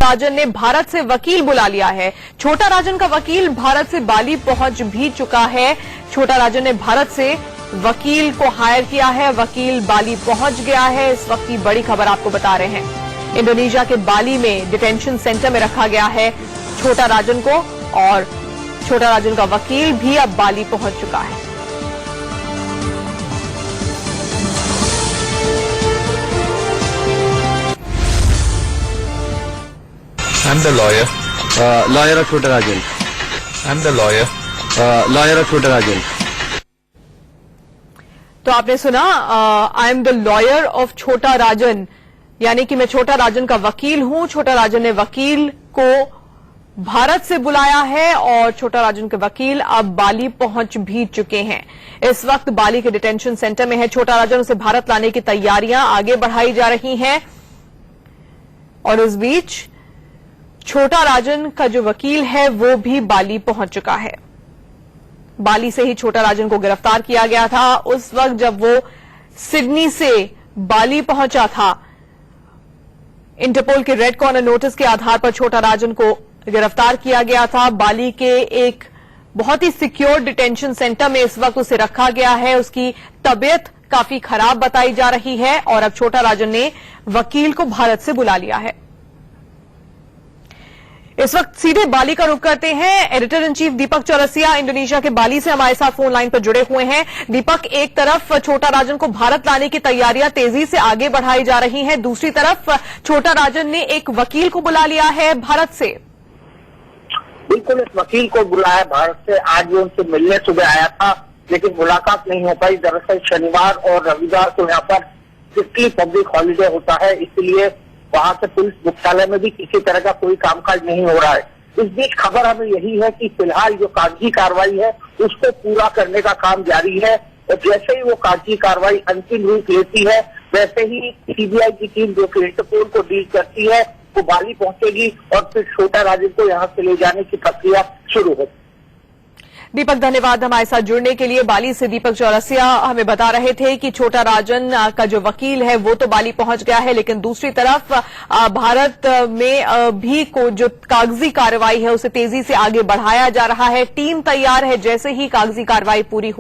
राजन ने भारत से वकील बुला लिया है। छोटा राजन का वकील भारत से बाली पहुंच भी चुका है। छोटा राजन ने भारत से वकील को हायर किया है, वकील बाली पहुंच गया है। इस वक्त की बड़ी खबर आपको बता रहे हैं। इंडोनेशिया के बाली में डिटेंशन सेंटर में रखा गया है छोटा राजन को और छोटा राजन का वकील भी अब बाली पहुंच चुका है। I'm the lawyer. Lawyer of Chota Rajan. I'm the lawyer. Lawyer of Chota Rajan. तो आपने सुना, I am the lawyer of छोटा राजन, यानी कि मैं छोटा राजन का वकील हूं। छोटा राजन ने वकील को भारत से बुलाया है और छोटा राजन के वकील अब बाली पहुंच भी चुके हैं। इस वक्त बाली के डिटेंशन सेंटर में है छोटा राजन। उसे भारत लाने की तैयारियां आगे बढ़ाई जा रही हैं और इस बीच छोटा राजन का जो वकील है वो भी बाली पहुंच चुका है। बाली से ही छोटा राजन को गिरफ्तार किया गया था। उस वक्त जब वो सिडनी से बाली पहुंचा था, इंटरपोल के रेड कॉर्नर नोटिस के आधार पर छोटा राजन को गिरफ्तार किया गया था। बाली के एक बहुत ही सिक्योर डिटेंशन सेंटर में इस वक्त उसे रखा गया है। उसकी तबीयत काफी खराब बताई जा रही है और अब छोटा राजन ने वकील को भारत से बुला लिया है। इस वक्त सीधे बाली का रुख करते हैं। Editor in chief Deepak Chaurasia Indonesia के बाली से हमारे साथ फोन लाइन पर जुड़े हुए हैं। दीपक, एक तरफ छोटा राजन को भारत लाने की तैयारियां तेजी से आगे बढ़ाई जा रही हैं, दूसरी तरफ छोटा राजन ने एक वकील को बुला लिया है भारत से। बिल्कुल, इस वकील को बुलाया भारत से। आज वो उनसे मिलने सुबह आया था लेकिन मुलाकात नहीं हो पाई। दरअसल शनिवार और रविवार को यहाँ पर स्ट्रिक्टली पब्लिक हॉलीडे होता है, इसलिए वहां से पुलिस मुख्यालय में भी किसी तरह का कोई कामकाज नहीं हो रहा है। इस बीच खबर हमें यही है कि फिलहाल जो कागजी कार्रवाई है उसको पूरा करने का काम जारी है और जैसे ही वो कागजी कार्रवाई अंतिम रूप लेती है वैसे ही सीबीआई की टीम जो कि इंटरपोल को डील करती है वो बाली पहुंचेगी और फिर छोटा राजन को यहाँ से ले जाने की प्रक्रिया शुरू होगी। दीपक, धन्यवाद हमारे साथ जुड़ने के लिए। बाली से दीपक चौरसिया हमें बता रहे थे कि छोटा राजन का जो वकील है वो तो बाली पहुंच गया है, लेकिन दूसरी तरफ भारत में भी जो कागजी कार्रवाई है उसे तेजी से आगे बढ़ाया जा रहा है। टीम तैयार है, जैसे ही कागजी कार्रवाई पूरी हो